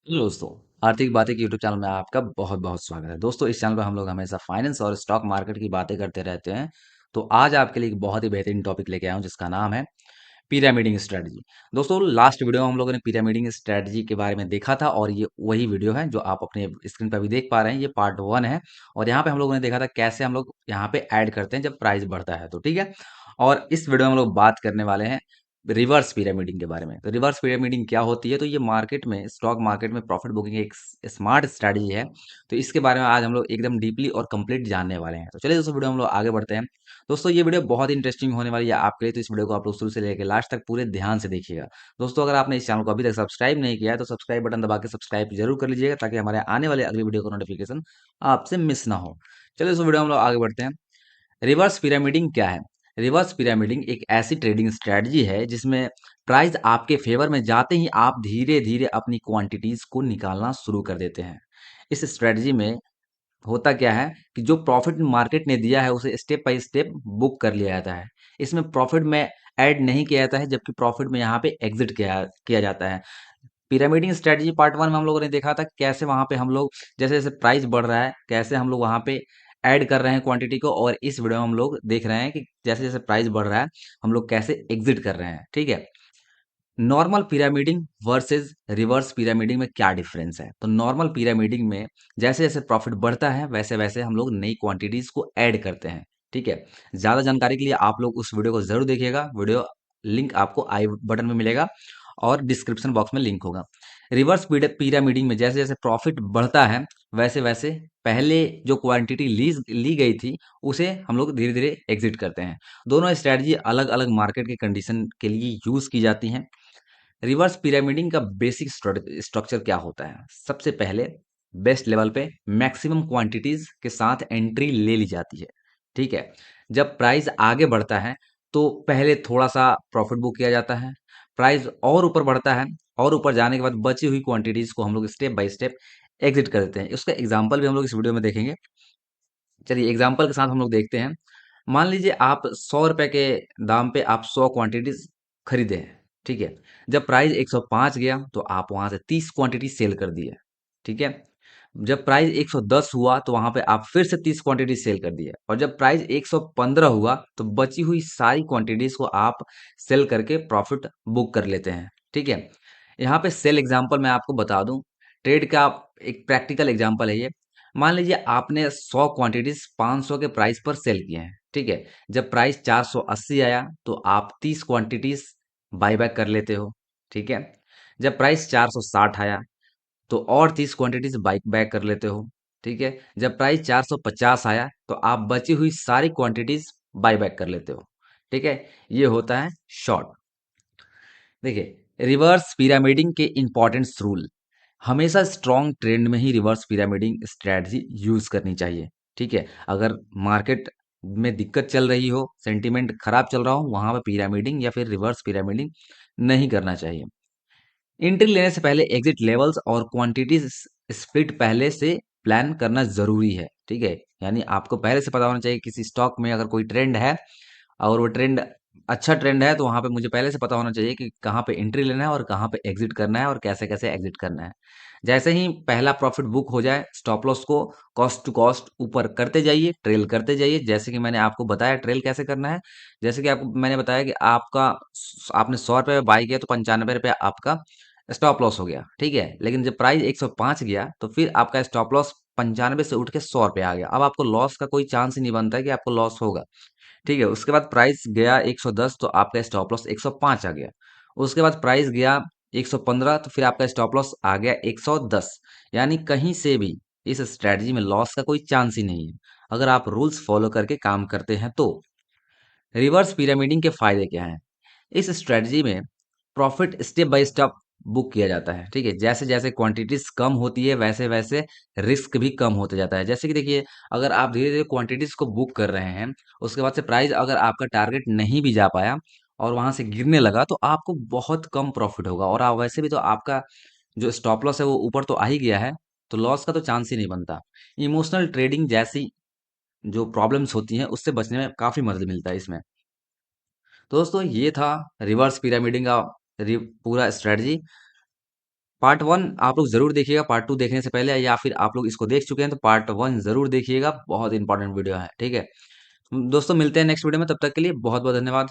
Hello दोस्तों। आर्थिक बातें की यूट्यूब चैनल में आपका बहुत बहुत स्वागत है। दोस्तों, इस चैनल पर हम लोग हमेशा फाइनेंस और स्टॉक मार्केट की बातें करते रहते हैं। तो आज आपके लिए एक बहुत ही बेहतरीन टॉपिक लेके आया हूं जिसका नाम है पिरामिडिंग स्ट्रेटजी। दोस्तों, लास्ट वीडियो में हम लोगों ने पिरामिडिंग स्ट्रेटजी के बारे में देखा था और ये वही वीडियो है जो आप अपने स्क्रीन पर भी देख पा रहे हैं। ये पार्ट 1 है और यहाँ पे हम लोगों ने देखा था कैसे हम लोग यहाँ पे ऐड करते हैं जब प्राइस बढ़ता है। तो ठीक है। और इस वीडियो में हम लोग बात करने वाले हैं रिवर्स पिरामिडिंग के बारे में। तो रिवर्स पिरामिडिंग क्या होती है? तो ये मार्केट में, स्टॉक मार्केट में प्रॉफिट बुकिंग एक स्मार्ट स्ट्रैटेजी है। तो इसके बारे में आज हम लोग एकदम डीपली और कंप्लीट जानने वाले हैं। तो चलिए दोस्तों, वीडियो हम लोग आगे बढ़ते हैं। दोस्तों, ये वीडियो बहुत इंटरेस्टिंग होने वाली है आपके लिए, तो इस वीडियो को आप लोग शुरू से लेकर लास्ट तक पूरे ध्यान से देखिएगा। दोस्तों, अगर आपने इस चैनल को अभी तक सब्सक्राइब नहीं किया है तो सब्सक्राइब बटन दबा के सब्सक्राइब जरूर कर लीजिएगा ताकि हमारे आने वाले अगली वीडियो का नोटिफिकेशन आपसे मिस ना हो। चलिए दोस्तों, वीडियो हम लोग आगे बढ़ते हैं। रिवर्स पिरामिडिंग क्या है? रिवर्स पिरामिडिंग एक ऐसी ट्रेडिंग स्ट्रेटजी है जिसमें प्राइस आपके फेवर में जाते ही आप धीरे धीरे अपनी क्वांटिटीज को निकालना शुरू कर देते हैं। इस स्ट्रेटजी में होता क्या है कि जो प्रॉफिट मार्केट ने दिया है उसे स्टेप बाय स्टेप बुक कर लिया जाता है। इसमें प्रॉफिट में ऐड नहीं किया जाता है, जबकि प्रॉफिट में यहाँ पे एग्जिट किया किया जाता है। पिरामिडिंग स्ट्रेटजी पार्ट 1 में हम लोगों ने देखा था कैसे वहां पे हम लोग जैसे जैसे प्राइस बढ़ रहा है कैसे हम लोग वहां पे ऐड कर रहे हैं क्वांटिटी को, और इस वीडियो में हम लोग देख रहे हैं कि जैसे जैसे प्राइस बढ़ रहा है हम लोग कैसे एग्जिट कर रहे हैं। ठीक है। Normal pyramiding versus reverse pyramiding में क्या डिफरेंस है? तो नॉर्मल पिरामिडिंग में जैसे जैसे प्रॉफिट बढ़ता है वैसे वैसे हम लोग नई क्वांटिटीज को ऐड करते हैं। ठीक है। ज्यादा जानकारी के लिए आप लोग उस वीडियो को जरूर देखिएगा। वीडियो लिंक आपको आई बटन में मिलेगा और डिस्क्रिप्शन बॉक्स में लिंक होगा। रिवर्स पिरामिडिंग में जैसे जैसे प्रॉफिट बढ़ता है वैसे वैसे पहले जो क्वांटिटी ली ली गई थी उसे हम लोग धीरे धीरे एग्जिट करते हैं। दोनों स्ट्रेटजी अलग अलग मार्केट के कंडीशन के लिए यूज की जाती हैं। रिवर्स पिरामिडिंग का बेसिक स्ट्रक्चर क्या होता है? सबसे पहले बेस्ट लेवल पे मैक्सिमम क्वांटिटीज के साथ एंट्री ले ली जाती है। ठीक है। जब प्राइस आगे बढ़ता है तो पहले थोड़ा सा प्रॉफिट बुक किया जाता है। प्राइस और ऊपर बढ़ता है और ऊपर जाने के बाद बची हुई क्वांटिटीज को हम लोग स्टेप बाय स्टेप एग्जिट कर देते हैं। उसका एग्जाम्पल भी हम लोग इस वीडियो में देखेंगे। चलिए एग्जाम्पल के साथ हम लोग देखते हैं। मान लीजिए आप 100 रुपए के दाम पे आप 100 क्वांटिटीज खरीदे हैं। ठीक है। जब प्राइस 105 गया तो आप वहां से 30 क्वांटिटी सेल कर दिए। ठीक है। जब प्राइस 110 हुआ तो वहां पे आप फिर से 30 क्वांटिटी सेल कर दिए, और जब प्राइस 115 हुआ तो बची हुई सारी क्वांटिटीज को आप सेल करके प्रॉफिट बुक कर लेते हैं। ठीक है। यहाँ पे सेल एग्जांपल मैं आपको बता दूं, ट्रेड का एक प्रैक्टिकल एग्जांपल है ये। मान लीजिए आपने 100 क्वांटिटीज 500 के प्राइस पर सेल किए हैं। ठीक है। जब प्राइस 480 आया तो आप 30 क्वांटिटीज बाय बैक कर लेते हो। ठीक है। जब प्राइस 460 आया तो और 30 क्वांटिटीज बाय बैक कर लेते हो। ठीक है। जब प्राइस 450 आया तो आप बची हुई सारी क्वांटिटीज बाय बैक कर लेते हो। ठीक है। ये होता है शॉर्ट। देखिए, रिवर्स पिरामिडिंग के इंपॉर्टेंस रूल। हमेशा स्ट्रॉन्ग ट्रेंड में ही रिवर्स पिरामिडिंग स्ट्रेटजी यूज करनी चाहिए। ठीक है। अगर मार्केट में दिक्कत चल रही हो, सेंटीमेंट खराब चल रहा हो, वहां पर पिरामिडिंग या फिर रिवर्स पिरामिडिंग नहीं करना चाहिए। एंट्री लेने से पहले एग्जिट लेवल्स और क्वांटिटीज स्प्लिट पहले से प्लान करना जरूरी है। ठीक है। यानी आपको पहले से पता होना चाहिए किसी स्टॉक में अगर कोई ट्रेंड है और वो ट्रेंड अच्छा ट्रेंड है तो वहां पे मुझे पहले से पता होना चाहिए कि कहाँ पे एंट्री लेना है और कहाँ पे एग्जिट करना है और कैसे कैसे एग्जिट करना है। जैसे ही पहला प्रॉफिट बुक हो जाए स्टॉप लॉस को कॉस्ट टू कॉस्ट ऊपर करते जाइए, ट्रेल करते जाइए। जैसे कि मैंने आपको बताया ट्रेल कैसे करना है। जैसे कि आपको मैंने बताया कि आपका आपने 100 रुपये में बाई किया तो 95 रुपये आपका स्टॉप लॉस हो गया। ठीक है। लेकिन जब प्राइस 105 गया तो फिर आपका स्टॉप लॉस 95 से उठ के 100 रुपये आ गया। अब आपको लॉस का कोई चांस ही नहीं बनता है कि आपको लॉस होगा। ठीक है। उसके बाद प्राइस गया 110 तो आपका स्टॉप लॉस 105 आ गया। उसके बाद प्राइस गया 115 तो फिर आपका स्टॉप लॉस आ गया 110। यानी कहीं से भी इस स्ट्रेटजी में लॉस का कोई चांस ही नहीं है अगर आप रूल्स फॉलो करके काम करते हैं तो। रिवर्स पिरामिडिंग के फायदे क्या हैं? इस स्ट्रेटजी में profit step by step book किया जाता है। ठीक है। जैसे जैसे क्वांटिटीज कम होती है वैसे वैसे रिस्क भी कम होते जाता है। जैसे कि देखिए, अगर आप धीरे धीरे क्वांटिटीज को बुक कर रहे हैं, उसके बाद से प्राइस अगर आपका टारगेट नहीं भी जा पाया और वहां से गिरने लगा तो आपको बहुत कम प्रॉफिट होगा, और आप वैसे भी तो आपका जो स्टॉप लॉस है वो ऊपर तो आ ही गया है, तो लॉस का तो चांस ही नहीं बनता। इमोशनल ट्रेडिंग जैसी जो प्रॉब्लम्स होती हैं उससे बचने में काफी मदद मिलता है इसमें। तो दोस्तों, ये था रिवर्स पिरामिडिंग का पूरा स्ट्रेटजी। पार्ट वन आप लोग जरूर देखिएगा, पार्ट टू देखने से पहले, या फिर आप लोग इसको देख चुके हैं तो पार्ट वन जरूर देखिएगा, बहुत इंपॉर्टेंट वीडियो है, ठीक है। दोस्तों मिलते हैं नेक्स्ट वीडियो में, तब तक के लिए बहुत बहुत धन्यवाद।